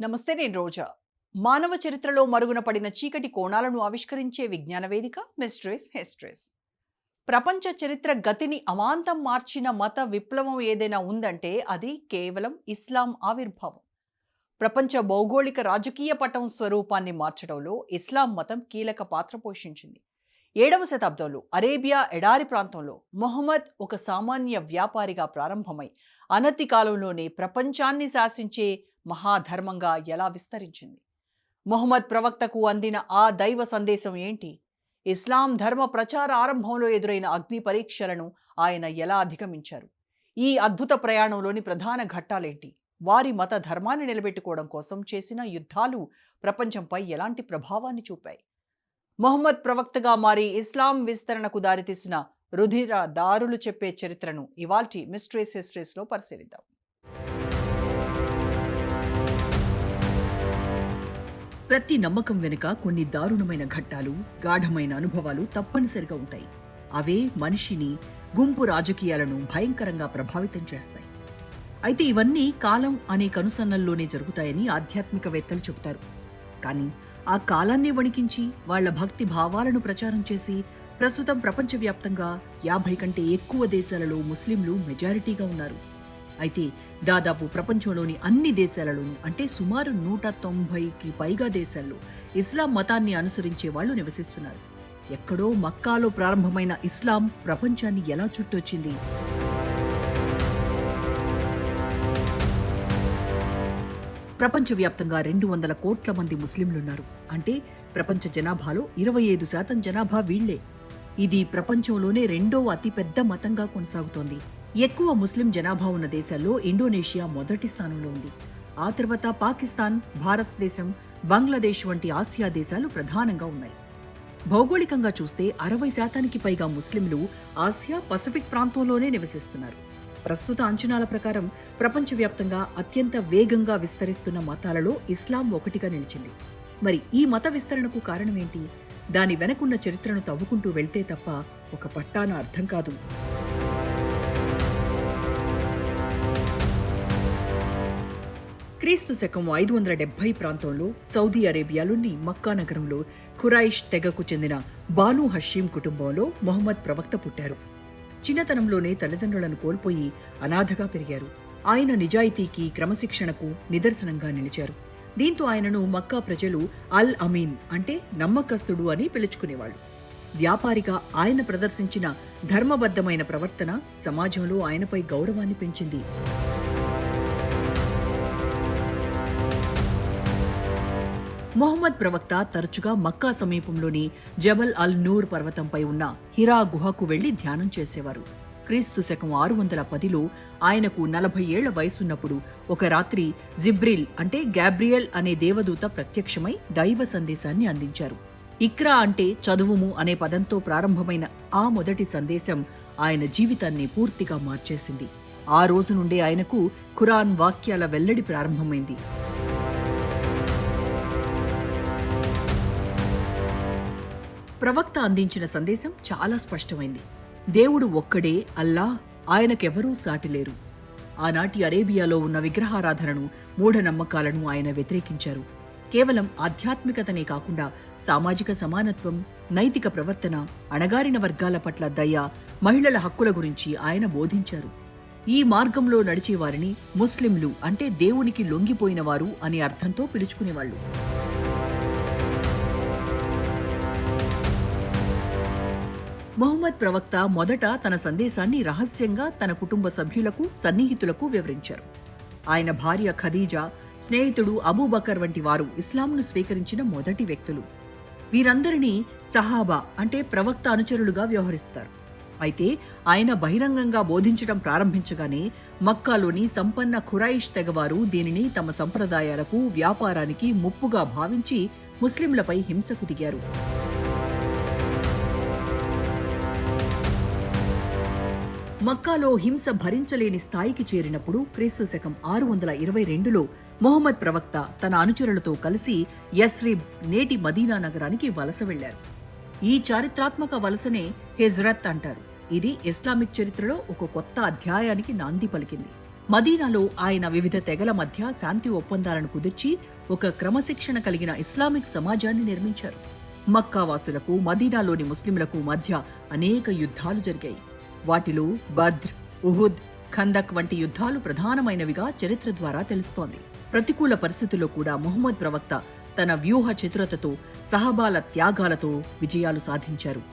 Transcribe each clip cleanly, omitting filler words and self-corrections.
నమస్తే, నేను రోజా. మానవ చరిత్రలో మరుగున పడిన చీకటి కోణాలను ఆవిష్కరించే విజ్ఞాన వేదిక మిస్ట్రీస్ హిస్టరీస్. ప్రపంచ చరిత్ర గతిని అమాంతం మార్చిన మత విప్లవం ఏదైనా ఉందంటే అది కేవలం ఇస్లాం ఆవిర్భావం. ప్రపంచ భౌగోళిక రాజకీయ పటం స్వరూపాన్ని మార్చడంలో ఇస్లాం మతం కీలక పాత్ర పోషించింది. 7వ శతాబ్దంలో అరేబియా ఎడారి ప్రాంతంలో మొహమ్మద్ ఒక సామాన్య వ్యాపారిగా ప్రారంభమై అనతి కాలంలోనే ప్రపంచాన్ని శాసించే మహాధర్మంగా ఎలా విస్తరించింది? మొహమ్మద్ ప్రవక్తకు అందిన ఆ దైవ సందేశం ఏంటి? ఇస్లాం ధర్మ ప్రచార ఆరంభంలో ఎదురైన అగ్ని పరీక్షలను ఆయన ఎలా అధిగమించారు? ఈ అద్భుత ప్రయాణంలోని ప్రధాన ఘట్టాలేంటి? వారి మత ధర్మాన్ని నిలబెట్టుకోవడం కోసం చేసిన యుద్ధాలు ప్రపంచంపై ఎలాంటి ప్రభావాన్ని చూపాయి? మొహమ్మద్ ప్రవక్తగా మారి ఇస్లాం విస్తరణకు దారితీసిన రుధిర దారులు చెప్పే చరిత్రను ఇవాల్టి మిస్ట్రీస్ హిస్టరీస్లో పరిశీలిద్దాం. ప్రతి నమ్మకం వెనుక కొన్ని దారుణమైన ఘట్టాలు, గాఢమైన అనుభవాలు తప్పనిసరిగా ఉంటాయి. అవే మనిషిని, గుంపు రాజకీయాలను భయంకరంగా ప్రభావితం చేస్తాయి. అయితే ఇవన్నీ కాలం అనే కనుసన్నల్లోనే జరుగుతాయని ఆధ్యాత్మికవేత్తలు చెబుతారు. కానీ ఆ కాలాన్ని వణికించి వాళ్ల భక్తి భావాలను ప్రచారం చేసి ప్రస్తుతం ప్రపంచవ్యాప్తంగా 50 కంటే ఎక్కువ దేశాలలో ముస్లింలు మెజారిటీగా ఉన్నారు. అయితే దాదాపు ప్రపంచంలోని అన్ని దేశాలలోనూ, అంటే సుమారు 190కి పైగా దేశాల్లో ఇస్లాం మతాన్ని అనుసరించే వాళ్లు నివసిస్తున్నారు. ఎక్కడో మక్కాలో ప్రారంభమైన ఇస్లాం ప్రపంచాన్ని ఎలా చుట్టొచ్చింది? ప్రపంచవ్యాప్తంగా 200 కోట్ల మంది ముస్లింలున్నారు. అంటే ప్రపంచ జనాభాలో 25% జనాభా వీళ్లే. ఇది ప్రపంచంలోనే రెండవ అతిపెద్ద మతంగా కొనసాగుతోంది. ఎక్కువ ముస్లిం జనాభా ఉన్న దేశాల్లో ఇండోనేషియా మొదటి స్థానంలో ఉంది. ఆ తర్వాత పాకిస్తాన్, భారతదేశం, బంగ్లాదేశ్ వంటి ఆసియా దేశాలు ప్రధానంగా ఉన్నాయి. భౌగోళికంగా చూస్తే 60%కి పైగా ముస్లింలు ఆసియా పసిఫిక్ ప్రాంతంలోనే నివసిస్తున్నారు. ప్రస్తుత అంచనాల ప్రకారం ప్రపంచవ్యాప్తంగా అత్యంత వేగంగా విస్తరిస్తున్న మతాలలో ఇస్లాం ఒకటిగా నిలిచింది. మరి ఈ మత విస్తరణకు కారణమేంటి? దాని వెనకున్న చరిత్రను తవ్వుకుంటూ వెళ్తే తప్ప ఒక పట్టాన అర్థం కాదు. క్రీస్తు శకం 570 ప్రాంతంలో సౌదీ అరేబియాలోని మక్కా నగరంలో ఖురైష్ తెగకు చెందిన బాను హషీం కుటుంబంలో మొహమ్మద్ ప్రవక్త పుట్టారు. చిన్నతనంలోనే తల్లిదండ్రులను కోల్పోయి అనాథగా పెరిగారు. ఆయన నిజాయితీకి, క్రమశిక్షణకు నిదర్శనంగా నిలిచారు. దీంతో ఆయనను మక్కా ప్రజలు అల్ అమీన్, అంటే నమ్మకస్తుడు అని పిలుచుకునేవాళ్లు. వ్యాపారిగా ఆయన ప్రదర్శించిన ధర్మబద్ధమైన ప్రవర్తన సమాజంలో ఆయనపై గౌరవాన్ని పెంచింది. మొహమ్మద్ ప్రవక్త తరచుగా మక్కా సమీపంలోని జబల్ అల్ నూర్ పర్వతంపై ఉన్న హిరా గుహకు వెళ్లి ధ్యానం చేసేవారు. క్రీస్తు శకం 610లో ఆయనకు 40 ఏళ్ల వయసున్నప్పుడు ఒక రాత్రి జిబ్రిల్, అంటే గాబ్రియల్ అనే దేవదూత ప్రత్యక్షమై దైవ సందేశాన్ని అందించారు. ఇక్రా, అంటే చదువుము అనే పదంతో ప్రారంభమైన ఆ మొదటి సందేశం ఆయన జీవితాన్ని పూర్తిగా మార్చేసింది. ఆ రోజు నుండే ఆయనకు ఖురాన్ వాక్యాల వెల్లడి ప్రారంభమైంది. ప్రవక్త అందించిన సందేశం చాలా స్పష్టమైంది. దేవుడు ఒక్కడే అల్లా, ఆయనకెవరూ సాటిలేరు. ఆనాటి అరేబియాలో ఉన్న విగ్రహారాధనను, మూఢనమ్మకాలను ఆయన వ్యతిరేకించారు. కేవలం ఆధ్యాత్మికతనే కాకుండా సామాజిక సమానత్వం, నైతిక ప్రవర్తన, అణగారిన వర్గాల పట్ల దయ, మహిళల హక్కుల గురించి ఆయన బోధించారు. ఈ మార్గంలో నడిచేవారిని ముస్లింలు, అంటే దేవునికి లొంగిపోయిన వారు అనే అర్థంతో పిలుచుకునేవాళ్లు. మొహమ్మద్ ప్రవక్త మొదట తన సందేశాన్ని రహస్యంగా తన కుటుంబ సభ్యులకు, సన్నిహితులకు వివరించారు. ఆయన భార్య ఖదీజా, స్నేహితుడు అబూబకర్ వంటి వారు ఇస్లాంను స్వీకరించిన మొదటి వ్యక్తులు. వీరందరినీ సహాబా, అంటే ప్రవక్త అనుచరులుగా వ్యవహరిస్తారు. అయితే ఆయన బహిరంగంగా బోధించడం ప్రారంభించగానే మక్కాలోని సంపన్న ఖురైష్ తెగవారు దీనిని తమ సంప్రదాయాలకు, వ్యాపారానికి ముప్పుగా భావించి ముస్లింలపై హింసకు దిగారు. మక్కాలో హింస భరించలేని స్థాయికి చేరినప్పుడు క్రీస్తు శకం 622లో మొహమ్మద్ ప్రవక్త తన అనుచరులతో కలిసి యస్రిబ్, నేటి మదీనా నగరానికి వలస వెళ్లారు. ఈ చారిత్రాత్మక వలసనే హిజ్రత్ అంటారు. ఇది ఇస్లామిక్ చరిత్రలో ఒక కొత్త అధ్యాయానికి నాంది పలికింది. మదీనాలో ఆయన వివిధ తెగల మధ్య శాంతి ఒప్పందాలను కుదిర్చి ఒక క్రమశిక్షణ కలిగిన ఇస్లామిక్ సమాజాన్ని నిర్మించారు. మక్కావాసులకు మదీనాలోని ముస్లింలకు మధ్య అనేక యుద్ధాలు జరిగాయి. వాటిలో బద్ర్, ఉహుద్, ఖందక్ వంటి యుద్ధాలు ప్రధానమైనవిగా చరిత్ర ద్వారా తెలుస్తోంది. ప్రతికూల పరిస్థితుల్లో కూడా ముహమ్మద్ ప్రవక్త తన వ్యూహ చతురతతో, సహబాల త్యాగాలతో విజయాలు సాధించారు.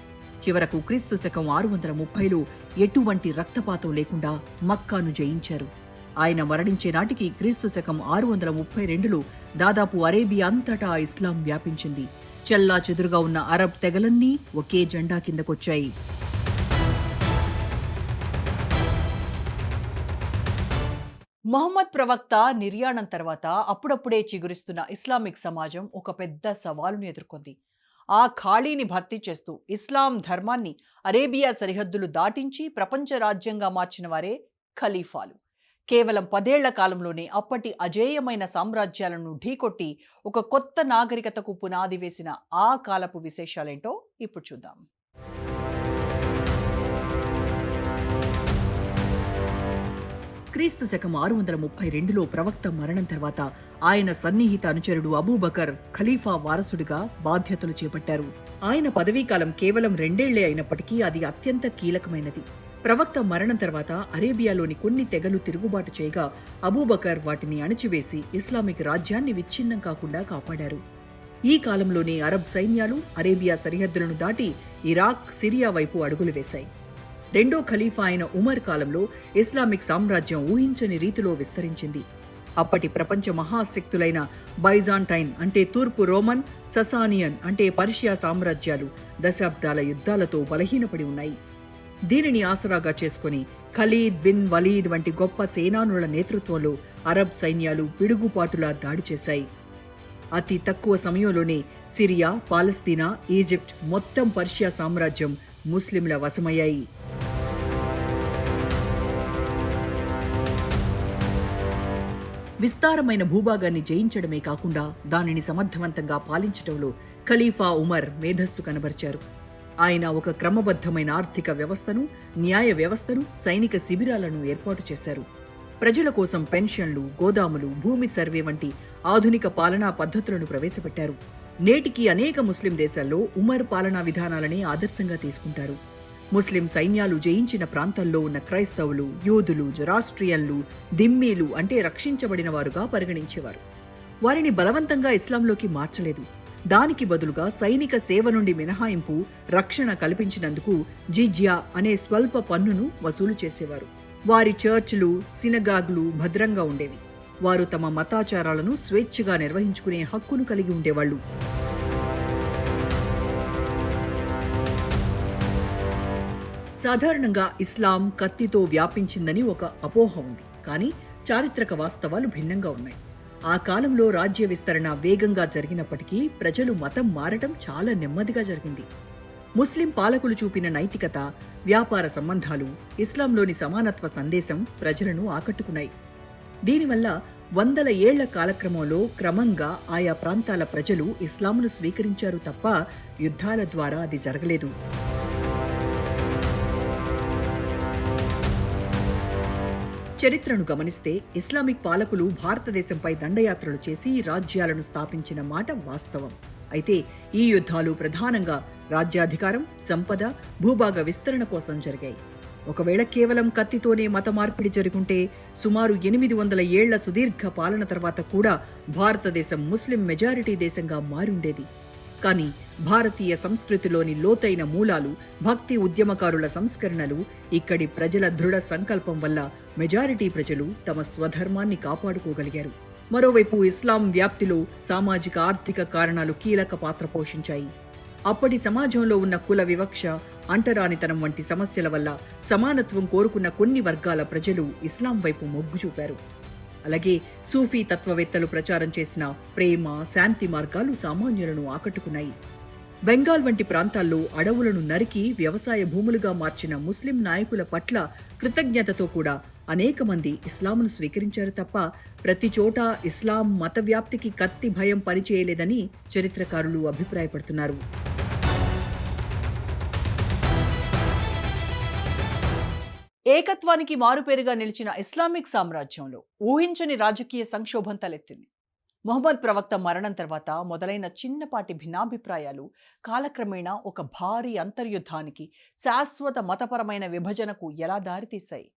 చివరకు క్రీస్తు శకం 630లో ఎటువంటి రక్తపాతం లేకుండా మక్కాను జయించారు. ఆయన మరణించే నాటికి క్రీస్తు శకం 632లో దాదాపు అరేబియా అంతటా ఇస్లాం వ్యాపించింది. చెల్లా చెదురుగా ఉన్న అరబ్ తెగలన్నీ ఒకే జెండా కిందకొచ్చాయి. మొహమ్మద్ ప్రవక్త నిర్యాణం తర్వాత అప్పుడప్పుడే చిగురిస్తున్న ఇస్లామిక్ సమాజం ఒక పెద్ద సవాలును ఎదుర్కొంది. ఆ ఖాళీని భర్తీ చేస్తూ ఇస్లాం ధర్మాన్ని అరేబియా సరిహద్దులు దాటించి ప్రపంచ రాజ్యంగా మార్చిన వారే ఖలీఫాలు. కేవలం 10 ఏళ్ల కాలంలోనే అప్పటి అజేయమైన సామ్రాజ్యాలను ఢీకొట్టి ఒక కొత్త నాగరికతకు పునాది వేసిన ఆ కాలపు విశేషాలేంటో ఇప్పుడు చూద్దాం. క్రీస్తు శకం 632లో ప్రవక్త మరణం తర్వాత ఆయన సన్నిహిత అనుచరుడు అబూబకర్ ఖలీఫా వారసుడిగా బాధ్యతలు చేపట్టారు. ఆయన పదవీకాలం కేవలం 2 ఏళ్లే అయినప్పటికీ అది అత్యంత కీలకమైనది. ప్రవక్త మరణం తర్వాత అరేబియాలోని కొన్ని తెగలు తిరుగుబాటు చేయగా అబూబకర్ వాటిని అణచివేసి ఇస్లామిక్ రాజ్యాన్ని విచ్ఛిన్నం కాకుండా కాపాడారు. ఈ కాలంలోనే అరబ్ సైన్యాలు అరేబియా సరిహద్దులను దాటి ఇరాక్, సిరియా వైపు అడుగులు వేశాయి. రెండో ఖలీఫా అయిన ఉమర్ కాలంలో ఇస్లామిక్ సామ్రాజ్యం ఊహించని రీతిలో విస్తరించింది. అప్పటి ప్రపంచ మహాశక్తులైన బైజాంటైన్ అంటే తూర్పు రోమన్, ససానియన్ అంటే పర్షియా సామ్రాజ్యాలు దశాబ్దాల యుద్ధాలతో బలహీనపడి ఉన్నాయి. దీనిని ఆసరాగా చేసుకుని ఖలీద్ బిన్ వలీద్ వంటి గొప్ప సేనానుల నేతృత్వంలో అరబ్ సైన్యాలు పిడుగుపాటులా దాడి చేశాయి. అతి తక్కువ సమయంలోనే సిరియా, పాలస్తీనా, ఈజిప్ట్ మొత్తం పర్షియా సామ్రాజ్యం ముస్లింల వశమయ్యాయి. విస్తారమైన భూభాగాన్ని జయించడమే కాకుండా దానిని సమర్థవంతంగా పాలించడంలో ఖలీఫా ఉమర్ మేధస్సు కనబరిచారు. ఆయన ఒక క్రమబద్ధమైన ఆర్థిక వ్యవస్థను, న్యాయ వ్యవస్థను, సైనిక శిబిరాలను ఏర్పాటు చేశారు. ప్రజల కోసం పెన్షన్లు, గోదాములు, భూమి సర్వే వంటి ఆధునిక పాలనా పద్ధతులను ప్రవేశపెట్టారు. నేటికి అనేక ముస్లిం దేశాల్లో ఉమర్ పాలనా విధానాలనే ఆదర్శంగా తీసుకుంటారు. ముస్లిం సైన్యాలు జయించిన ప్రాంతాల్లో ఉన్న క్రైస్తవులు, యూదులు, జొరాస్ట్రియన్లు, దిమ్మీలు అంటే రక్షించబడిన వారుగా పరిగణించేవారు. వారిని బలవంతంగా ఇస్లాంలోకి మార్చలేదు. దానికి బదులుగా సైనిక సేవ నుండి మినహాయింపు, రక్షణ కల్పించినందుకు జిజ్యా అనే స్వల్ప పన్నును వసూలు చేసేవారు. వారి చర్చ్లు, సినగాగ్లు భద్రంగా ఉండేవి. వారు తమ మతాచారాలను స్వేచ్ఛగా నిర్వహించుకునే హక్కును కలిగి ఉండేవాళ్లు. సాధారణంగా ఇస్లాం కత్తితో వ్యాపించిందని ఒక అపోహ ఉంది. కానీ చారిత్రక వాస్తవాలు భిన్నంగా ఉన్నాయి. ఆ కాలంలో రాజ్య విస్తరణ వేగంగా జరిగినప్పటికీ ప్రజలు మతం మారటం చాలా నెమ్మదిగా జరిగింది. ముస్లిం పాలకులు చూపిన నైతికత, వ్యాపార సంబంధాలు, ఇస్లాంలోని సమానత్వ సందేశం ప్రజలను ఆకట్టుకున్నాయి. దీనివల్ల 100 ఏళ్ల కాలక్రమంలో క్రమంగా ఆయా ప్రాంతాల ప్రజలు ఇస్లాంను స్వీకరించారు తప్ప యుద్ధాల ద్వారా అది జరగలేదు. చరిత్రను గమనిస్తే ఇస్లామిక్ పాలకులు భారతదేశంపై దండయాత్రలు చేసి రాజ్యాలను స్థాపించిన మాట వాస్తవం. అయితే ఈ యుద్ధాలు ప్రధానంగా రాజ్యాధికారం, సంపద, భూభాగ విస్తరణ కోసం జరిగాయి. ఒకవేళ కేవలం కత్తితోనే మత మార్పిడి జరుగుంటే సుమారు 800 ఏళ్ల సుదీర్ఘ పాలన తర్వాత కూడా భారతదేశం ముస్లిం మెజారిటీ దేశంగా మారుండేది. కానీ భారతీయ సంస్కృతిలోని లోతైన మూలాలు, భక్తి ఉద్యమకారుల సంస్కరణలు, ఇక్కడి ప్రజల దృఢ సంకల్పం వల్ల మెజారిటీ ప్రజలు తమ స్వధర్మాన్ని కాపాడుకోగలిగారు. మరోవైపు ఇస్లాం వ్యాప్తిలో సామాజిక, ఆర్థిక కారణాలు కీలక పాత్ర పోషించాయి. అప్పటి సమాజంలో ఉన్న కుల వివక్ష, అంటరానితనం వంటి సమస్యల వల్ల సమానత్వం కోరుకున్న కొన్ని వర్గాల ప్రజలు ఇస్లాం వైపు మొగ్గు చూపారు. అలాగే సూఫీ తత్వవేత్తలు ప్రచారం చేసిన ప్రేమ, శాంతి మార్గాలు సామాన్యులను ఆకట్టుకున్నాయి. బెంగాల్ వంటి ప్రాంతాల్లో అడవులను నరికి వ్యవసాయ భూములుగా మార్చిన ముస్లిం నాయకుల పట్ల కృతజ్ఞతతో కూడా అనేక మంది ఇస్లాంను స్వీకరించారు తప్ప ప్రతి చోట ఇస్లాం మత వ్యాప్తికి కత్తి భయం పనిచేయలేదని చరిత్రకారులు అభిప్రాయపడుతున్నారు. ఏకత్వానికి మారుపేరుగా నిలిచిన ఇస్లామిక్ సామ్రాజ్యంలో ఊహించని రాజకీయ సంక్షోభం తలెత్తింది. ముహమ్మద్ ప్రవక్త మరణం తర్వాత మొదలైన చిన్నపాటి భిన్నాభిప్రాయాలు కాలక్రమేణా ఒక భారీ అంతర్యుద్ధానికి, శాశ్వత మతపరమైన విభజనకు ఎలా దారితీశాయి?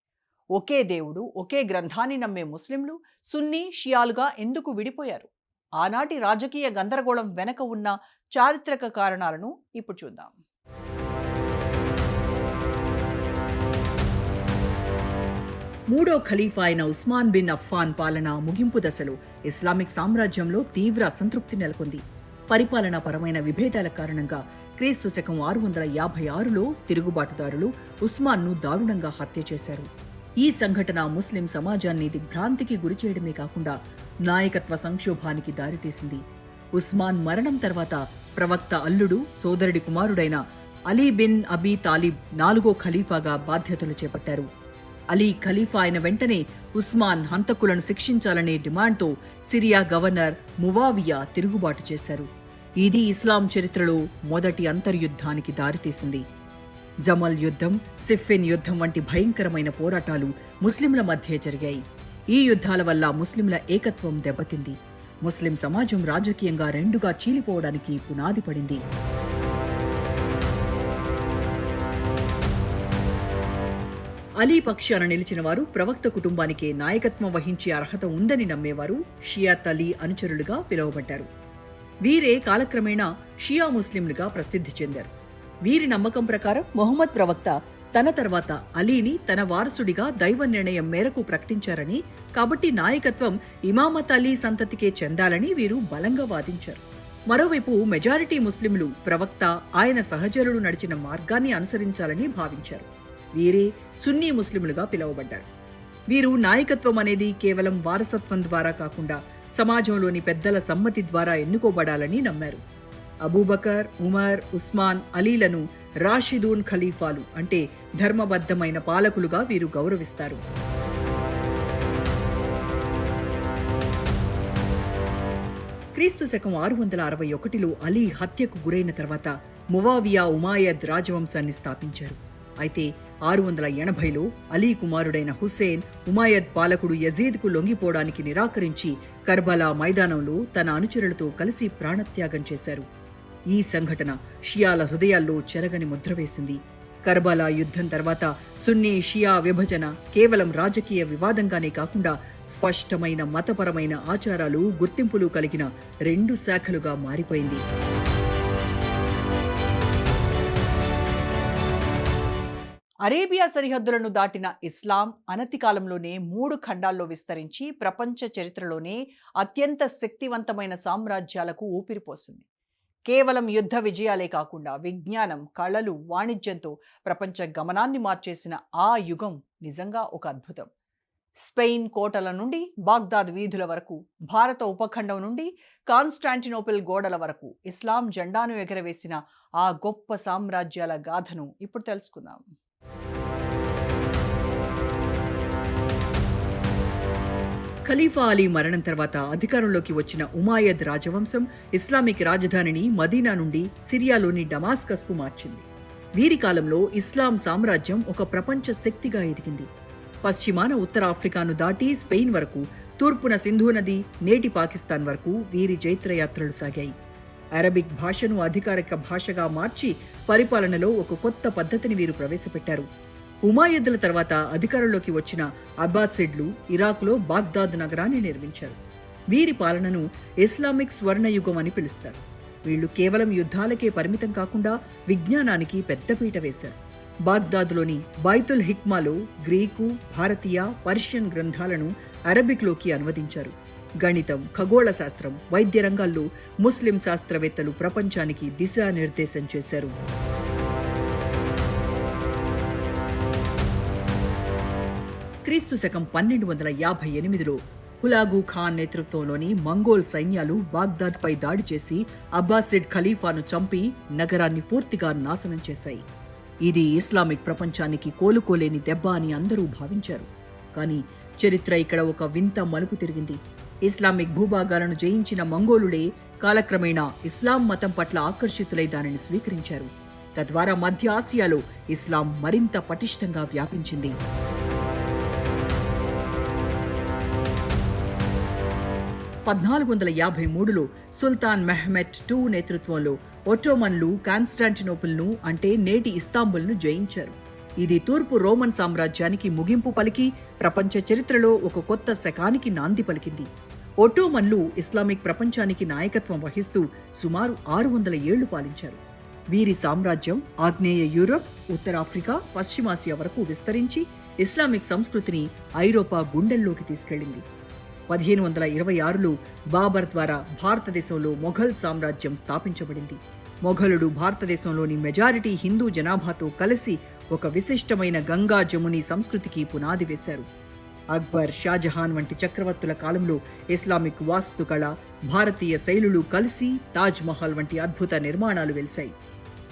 ఒకే దేవుడు, ఒకే గ్రంథాన్ని నమ్మే ముస్లింలు సున్నీ, షియాలుగా ఎందుకు విడిపోయారు? ఆనాటి రాజకీయ గందరగోళం వెనక ఉన్న చారిత్రక కారణాలను ఇప్పుడు చూద్దాం. మూడో ఖలీఫా అయిన ఉస్మాన్ బిన్ అఫ్ఫాన్ పాలన ముగింపు దశలో ఇస్లామిక్ సామ్రాజ్యంలో తీవ్ర అసంతృప్తి నెలకొంది. పరిపాలనా పరమైన విభేదాల కారణంగా క్రీస్తు శకం 656లో తిరుగుబాటుదారులు ఉస్మాన్ను దారుణంగా హత్య చేశారు. ఈ సంఘటన ముస్లిం సమాజాన్ని దిగ్భ్రాంతికి గురిచేయడమే కాకుండా నాయకత్వ సంక్షోభానికి దారితీసింది. ఉస్మాన్ మరణం తర్వాత ప్రవక్త అల్లుడు, సోదరుడి కుమారుడైన అలీ బిన్ అబీ తాలిబ్ 4వ ఖలీఫాగా బాధ్యతలు చేపట్టారు. అలీ ఖలీఫా అయిన వెంటనే ఉస్మాన్ హంతకులను శిక్షించాలనే డిమాండ్తో సిరియా గవర్నర్ మువావియా తిరుగుబాటు చేశారు. ఇది ఇస్లాం చరిత్రలో మొదటి అంతర్యుద్ధానికి దారితీసింది. జమల్ యుద్ధం, సిఫిన్ యుద్ధం వంటి భయంకరమైన పోరాటాలు ముస్లింల మధ్య జరిగాయి. ఈ యుద్ధాల వల్ల ముస్లింల ఏకత్వం దెబ్బతింది. ముస్లిం సమాజం రాజకీయంగా రెండుగా చీలిపోవడానికి పునాది పడింది. అలీ పక్షాన నిలిచిన వారు ప్రవక్త కుటుంబానికే నాయకత్వం వహించే అర్హత ఉందని నమ్మేవారు షియాత్ అలీ అనుచరులుగా పిలువబడ్డారు. వీరే కాలక్రమేణా షియా ముస్లింలుగా ప్రసిద్ధి చెందారు. వీరి నమ్మకం ప్రకారం మొహమ్మద్ ప్రవక్త తన తర్వాత అలీని తన వారసుడిగా దైవ నిర్ణయం మేరకు ప్రకటించారని, కాబట్టి నాయకత్వం ఇమామత్ అలీ సంతతికే చెందాలని వీరు బలంగా వాదించారు. మరోవైపు మెజారిటీ ముస్లింలు ప్రవక్త, ఆయన సహచరులు నడిచిన మార్గాన్ని అనుసరించాలని భావించారు. వీరే సున్నీ ముస్లింలుగా పిలువబడ్డారు. వీరు నాయకత్వం అనేది కేవలం వారసత్వం ద్వారా కాకుండా సమాజంలోని పెద్దల సమ్మతి ద్వారా ఎన్నుకోబడాలని నమ్మారు. అబూబకర్, ఉమర్, ఉస్మాన్, అలీలను రాషిదూన్ ఖలీఫాలు అంటే ధర్మబద్ధమైన పాలకులుగా వీరు గౌరవిస్తారు. క్రీస్తు శకం 661లో అలీ హత్యకు గురైన తర్వాత మువావియా ఉమాయద్ రాజవంశాన్ని స్థాపించారు. అయితే 680లో అలీ కుమారుడైన హుస్సేన్ ఉమాయద్ పాలకుడు యజీద్కు లొంగిపోవడానికి నిరాకరించి కర్బలా మైదానంలో తన అనుచరులతో కలిసి ప్రాణత్యాగం చేశారు. ఈ సంఘటన షియాల హృదయాల్లో చెరగని ముద్ర వేసింది. కర్బలా యుద్ధం తర్వాత సున్నీ షియా విభజన కేవలం రాజకీయ వివాదంగానే కాకుండా స్పష్టమైన మతపరమైన ఆచారాలు, గుర్తింపులు కలిగిన రెండు శాఖలుగా మారిపోయింది. అరేబియా సరిహద్దులను దాటిన ఇస్లాం అనతి కాలంలోనే 3 ఖండాల్లో విస్తరించి ప్రపంచ చరిత్రలోనే అత్యంత శక్తివంతమైన సామ్రాజ్యాలకు ఊపిరిపోసింది. కేవలం యుద్ధ విజయాలే కాకుండా విజ్ఞానం, కళలు, వాణిజ్యంతో ప్రపంచ గమనాన్ని మార్చేసిన ఆ యుగం నిజంగా ఒక అద్భుతం. స్పెయిన్ కోటల నుండి బాగ్దాద్ వీధుల వరకు, భారత ఉపఖండం నుండి కాన్స్టాంటినోపిల్ గోడల వరకు ఇస్లాం జెండాను ఎగరవేసిన ఆ గొప్ప సామ్రాజ్యాల గాథను ఇప్పుడు తెలుసుకుందాం. ఖలీఫా అలీ మరణం తర్వాత అధికారంలోకి వచ్చిన ఉమాయద్ రాజవంశం ఇస్లామిక్ రాజధానిని మదీనా నుండి సిరియాలోని డమాస్కస్కు మార్చింది. వీరి కాలంలో ఇస్లాం సామ్రాజ్యం ఒక ప్రపంచ శక్తిగా ఎదిగింది. పశ్చిమాన ఉత్తర ఆఫ్రికాను దాటి స్పెయిన్ వరకు, తూర్పున సింధు నది, నేటి పాకిస్తాన్ వరకు వీరి జైత్రయాత్రలు సాగాయి. అరబిక్ భాషను అధికారిక భాషగా మార్చి పరిపాలనలో ఒక కొత్త పద్ధతిని వీరు ప్రవేశపెట్టారు. ఉమాయద్ల తర్వాత అధికారంలోకి వచ్చిన అబ్బాసిడ్లు ఇరాక్లో బాగ్దాద్ నగరాన్ని నిర్మించారు. వీరి పాలనను ఇస్లామిక్ స్వర్ణయుగం అని పిలుస్తారు. వీళ్లు కేవలం యుద్ధాలకే పరిమితం కాకుండా విజ్ఞానానికి పెద్దపీట వేశారు. బాగ్దాద్లోని బైతుల్ హిక్మాలో గ్రీకు, భారతీయ, పర్షియన్ గ్రంథాలను అరబిక్లోకి అనువదించారు. గణితం, ఖగోళ శాస్త్రం, వైద్య రంగాల్లో ముస్లిం శాస్త్రవేత్తలు ప్రపంచానికి దిశానిర్దేశం చేశారు. క్రీస్తు శకం 1258లో హులాగు ఖాన్ నేతృత్వంలోని మంగోల్ సైన్యాలు బాగ్దాద్పై దాడి చేసి అబ్బాసిడ్ ఖలీఫాను చంపి నగరాన్ని పూర్తిగా నాశనం చేశాయి. ఇది ఇస్లామిక్ ప్రపంచానికి కోలుకోలేని దెబ్బ అని అందరూ భావించారు. కానీ చరిత్ర ఇక్కడ ఒక వింత మలుపు తిరిగింది. ఇస్లామిక్ భూభాగాలను జయించిన మంగోలులే కాలక్రమేణా ఇస్లాం మతం పట్ల ఆకర్షితులై దానిని స్వీకరించారు. తద్వారా మధ్య ఆసియాలో ఇస్లాం మరింత పటిష్టంగా వ్యాపించింది. 1453లో సుల్తాన్ మెహమెట్ II నేతృత్వంలో ఒట్టోమన్లు కాన్స్టాంటినోపుల్ను అంటే నేటి ఇస్తాంబుల్ను జయించారు. ఇది తూర్పు రోమన్ సామ్రాజ్యానికి ముగింపు పలికి ప్రపంచ చరిత్రలో ఒక కొత్త శకానికి నాంది పలికింది. ఒట్టోమన్లు ఇస్లామిక్ ప్రపంచానికి నాయకత్వం వహిస్తూ సుమారు 600 ఏళ్లు పాలించారు. వీరి సామ్రాజ్యం ఆగ్నేయ యూరప్, ఉత్తరాఫ్రికా, పశ్చిమాసియా వరకు విస్తరించి ఇస్లామిక్ సంస్కృతిని ఐరోపా గుండెల్లోకి తీసుకెళ్లింది. 1526లో బాబర్ ద్వారా భారతదేశంలో మొఘల్ సామ్రాజ్యం స్థాపించబడింది. మొఘలుడు భారతదేశంలోని మెజారిటీ హిందూ జనాభాతో కలిసి ఒక విశిష్టమైన గంగా జముని సంస్కృతికి పునాది వేశారు. అక్బర్, షాజహాన్ వంటి చక్రవర్తుల కాలంలో ఇస్లామిక్ వాస్తుకళ, భారతీయ శైలులు కలిసి తాజ్ మహల్ వంటి అద్భుత నిర్మాణాలు వెలిశాయి.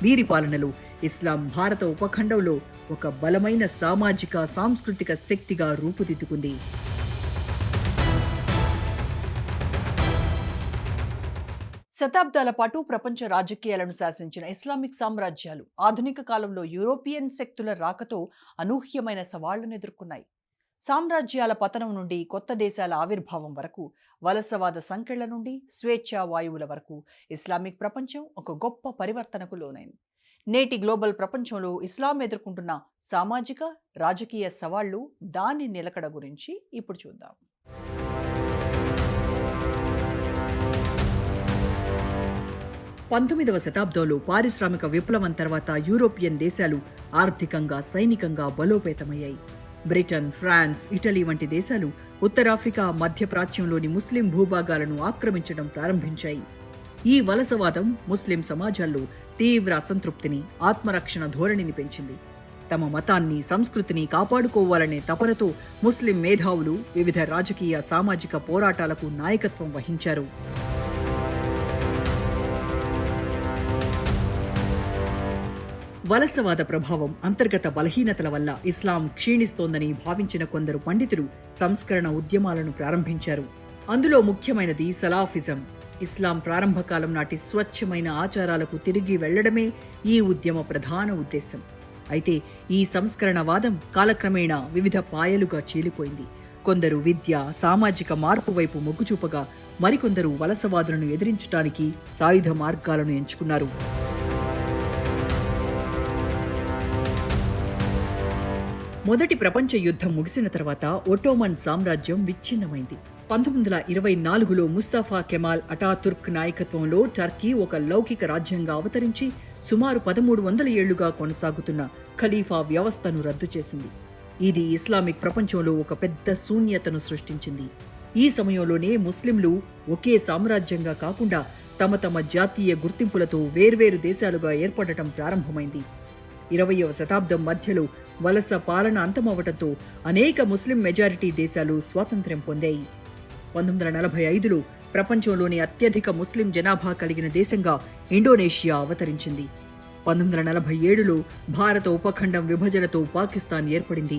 వీరి పాలనలో ఇస్లాం భారత ఉపఖండంలో ఒక బలమైన సామాజిక, సాంస్కృతిక శక్తిగా రూపుదిద్దుకుంది. శతాబ్దాల పాటు ప్రపంచ రాజకీయాలను శాసించిన ఇస్లామిక్ సామ్రాజ్యాలు ఆధునిక కాలంలో యూరోపియన్ శక్తుల రాకతో అనూహ్యమైన సవాళ్లను ఎదుర్కొన్నాయి. సామ్రాజ్యాల పతనం నుండి కొత్త దేశాల ఆవిర్భావం వరకు, వలసవాద సంకెళ్ల నుండి స్వేచ్ఛా వాయువుల వరకు ఇస్లామిక్ ప్రపంచం ఒక గొప్ప పరివర్తనకు లోనైంది. నేటి గ్లోబల్ ప్రపంచంలో ఇస్లాం ఎదుర్కొంటున్న సామాజిక, రాజకీయ సవాళ్లు, దాని నిలకడ గురించి ఇప్పుడు చూద్దాం. 19వ శతాబ్దంలో పారిశ్రామిక విప్లవం తర్వాత యూరోపియన్ దేశాలు ఆర్థికంగా, సైనికంగా బలోపేతమయ్యాయి. బ్రిటన్, ఫ్రాన్స్, ఇటలీ వంటి దేశాలు ఉత్తరాఫ్రికా, మధ్యప్రాచ్యంలోని ముస్లిం భూభాగాలను ఆక్రమించడం ప్రారంభించాయి. ఈ వలసవాదం ముస్లిం సమాజాల్లో తీవ్ర అసంతృప్తిని, ఆత్మరక్షణ ధోరణిని పెంచింది. తమ మతాన్ని, సంస్కృతిని కాపాడుకోవాలనే తపనతో ముస్లిం మేధావులు వివిధ రాజకీయ, సామాజిక పోరాటాలకు నాయకత్వం వహించారు. వలసవాద ప్రభావం, అంతర్గత బలహీనతల వల్ల ఇస్లాం క్షీణిస్తోందని భావించిన కొందరు పండితులు సంస్కరణ ఉద్యమాలను ప్రారంభించారు. అందులో ముఖ్యమైనది సలాఫిజం. ఇస్లాం ప్రారంభకాలం నాటి స్వచ్ఛమైన ఆచారాలకు తిరిగి వెళ్లడమే ఈ ఉద్యమ ప్రధాన ఉద్దేశం. అయితే ఈ సంస్కరణవాదం కాలక్రమేణా వివిధ పాయలుగా చీలిపోయింది. కొందరు విద్య, సామాజిక మార్పు వైపు మొగ్గు చూపగా, మరికొందరు వలసవాదులను ఎదిరించడానికి సాయుధ మార్గాలను ఎంచుకున్నారు. మొదటి ప్రపంచ యుద్ధం ముగిసిన తర్వాత ఒట్టోమన్ సామ్రాజ్యం విచ్ఛిన్నమైంది. 1924లో ముస్తఫా కెమాల్ అటాతుర్క్ నాయకత్వంలో టర్కీ ఒక లౌకిక రాజ్యంగా అవతరించి సుమారు 1300 ఏళ్లుగా కొనసాగుతున్న ఖలీఫా వ్యవస్థను రద్దు చేసింది. ఇది ఇస్లామిక్ ప్రపంచంలో ఒక పెద్ద శూన్యతను సృష్టించింది. ఈ సమయంలోనే ముస్లింలు ఒకే సామ్రాజ్యంగా కాకుండా తమ తమ జాతీయ గుర్తింపులతో వేర్వేరు దేశాలుగా ఏర్పడటం ప్రారంభమైంది. 20వ శతాబ్దం మధ్యలో వలస పాలన అంతమవటంతో అనేక ముస్లిం మెజారిటీ దేశాలు స్వాతంత్ర్యం పొందాయి. 1945లో ప్రపంచంలోని అత్యధిక ముస్లిం జనాభా కలిగిన దేశంగా ఇండోనేషియా అవతరించింది. 1947లో భారత ఉపఖండం విభజనతో పాకిస్తాన్ ఏర్పడింది.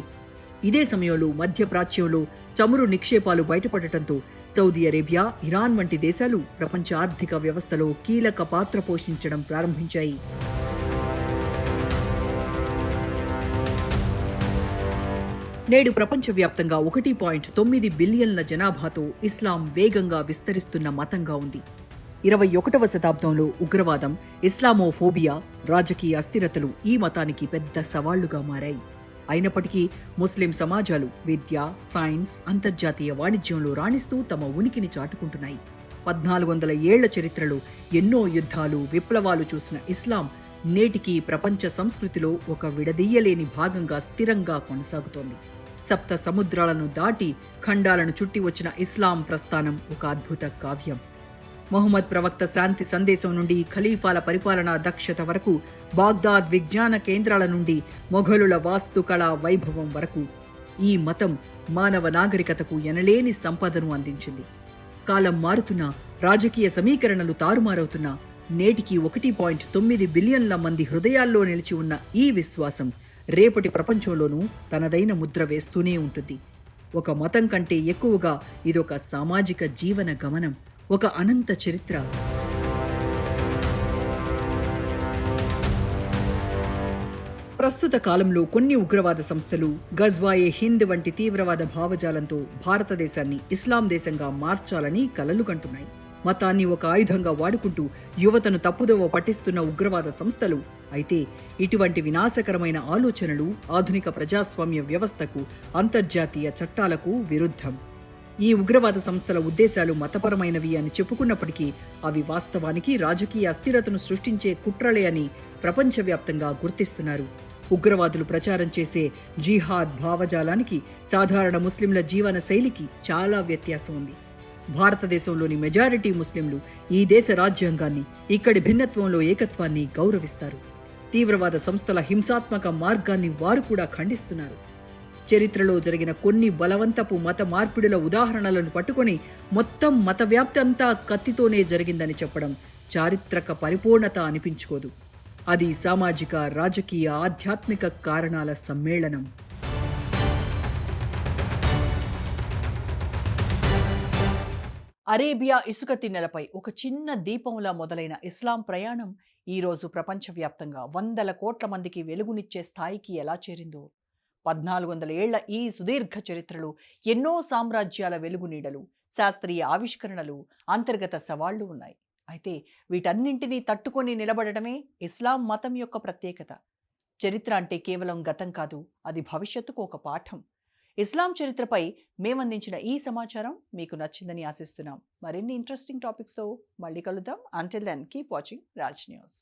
ఇదే సమయంలో మధ్యప్రాచ్యంలో చమురు నిక్షేపాలు బయటపడటంతో సౌదీ అరేబియా, ఇరాన్ వంటి దేశాలు ప్రపంచ ఆర్థిక వ్యవస్థలో కీలక పాత్ర పోషించడం ప్రారంభించాయి. నేడు ప్రపంచవ్యాప్తంగా 1.9 బిలియన్ల జనాభాతో ఇస్లాం వేగంగా విస్తరిస్తున్న మతంగా ఉంది. 21వ శతాబ్దంలో ఉగ్రవాదం, ఇస్లామోఫోబియా, రాజకీయ అస్థిరతలు ఈ మతానికి పెద్ద సవాళ్లుగా మారాయి. అయినప్పటికీ ముస్లిం సమాజాలు విద్య, సైన్స్, అంతర్జాతీయ వాణిజ్యంలో రాణిస్తూ తమ ఉనికిని చాటుకుంటున్నాయి. 1400 ఏళ్ల చరిత్రలో ఎన్నో యుద్ధాలు, విప్లవాలు చూసిన ఇస్లాం నేటికి ప్రపంచ సంస్కృతిలో ఒక విడదీయలేని భాగంగా స్థిరంగా కొనసాగుతోంది. సప్త సముద్రాలను దాటి ఖండాలను చుట్టి వచ్చిన ఇస్లాం ప్రస్థానం ఒక అద్భుత కావ్యం. మొహమ్మద్ ప్రవక్త శాంతి సందేశం నుండి ఖలీఫాల పరిపాలనా దక్షత వరకు, బాగ్దాద్ విజ్ఞాన కేంద్రాల నుండి మొఘలుల వాస్తుకళా వైభవం వరకు ఈ మతం మానవ నాగరికతకు ఎనలేని సంపదను అందించింది. కాలం మారుతున్నా, రాజకీయ సమీకరణలు తారుమారవుతున్నా, నేటికి 1.9 బిలియన్ల మంది హృదయాల్లో నిలిచి ఉన్న ఈ విశ్వాసం రేపటి ప్రపంచంలోనూ తనదైన ముద్ర వేస్తూనే ఉంటుంది. ఒక మతం కంటే ఎక్కువగా ఇదొక సామాజిక జీవన గమనం, ఒక అనంత చరిత్ర. ప్రస్తుత కాలంలో కొన్ని ఉగ్రవాద సంస్థలు గజ్వాయే హింద్ వంటి తీవ్రవాద భావజాలంతో భారతదేశాన్ని ఇస్లాం దేశంగా మార్చాలని కలలు కంటున్నాయి. మతాన్ని ఒక ఆయుధంగా వాడుకుంటూ యువతను తప్పుదోవ పట్టిస్తున్న ఉగ్రవాద సంస్థలు. అయితే ఇటువంటి వినాశకరమైన ఆలోచనలు ఆధునిక ప్రజాస్వామ్య వ్యవస్థకు, అంతర్జాతీయ చట్టాలకు విరుద్ధం. ఈ ఉగ్రవాద సంస్థల ఉద్దేశాలు మతపరమైనవి అని చెప్పుకున్నప్పటికీ అవి వాస్తవానికి రాజకీయ అస్థిరతను సృష్టించే కుట్రలే అని ప్రపంచవ్యాప్తంగా గుర్తిస్తున్నారు. ఉగ్రవాదులు ప్రచారం చేసే జిహాద్ భావజాలానికి సాధారణ ముస్లింల జీవన శైలికి చాలా వ్యత్యాసం ఉంది. భారతదేశంలోని మెజారిటీ ముస్లింలు ఈ దేశ రాజ్యాంగాన్ని, ఇక్కడి భిన్నత్వంలో ఏకత్వాన్ని గౌరవిస్తారు. తీవ్రవాద సంస్థల హింసాత్మక మార్గాన్ని వారు కూడా ఖండిస్తున్నారు. చరిత్రలో జరిగిన కొన్ని బలవంతపు మత మార్పిడుల ఉదాహరణలను పట్టుకొని మొత్తం మత వ్యాప్తి అంతా కత్తితోనే జరిగిందని చెప్పడం చారిత్రక పరిపూర్ణత అనిపించుకోదు. అది సామాజిక, రాజకీయ, ఆధ్యాత్మిక కారణాల సమ్మేళనం. అరేబియా ఇసుక తిన్నెలపై ఒక చిన్న దీపంలా మొదలైన ఇస్లాం ప్రయాణం ఈరోజు ప్రపంచవ్యాప్తంగా వందల కోట్ల మందికి వెలుగునిచ్చే స్థాయికి ఎలా చేరిందో. 1400 ఏళ్ల ఈ సుదీర్ఘ చరిత్రలో ఎన్నో సామ్రాజ్యాల వెలుగునీడలు, శాస్త్రీయ ఆవిష్కరణలు, అంతర్గత సవాళ్లు ఉన్నాయి. అయితే వీటన్నింటినీ తట్టుకొని నిలబడటమే ఇస్లాం మతం యొక్క ప్రత్యేకత. చరిత్ర అంటే కేవలం గతం కాదు, అది భవిష్యత్తుకు ఒక పాఠం. ఇస్లాం చరిత్రపై మేమందించిన ఈ సమాచారం మీకు నచ్చిందని ఆశిస్తున్నాం. మరిన్ని ఇంట్రెస్టింగ్ టాపిక్స్తో మళ్ళీ కలుద్దాం. Until then keep watching Raj news.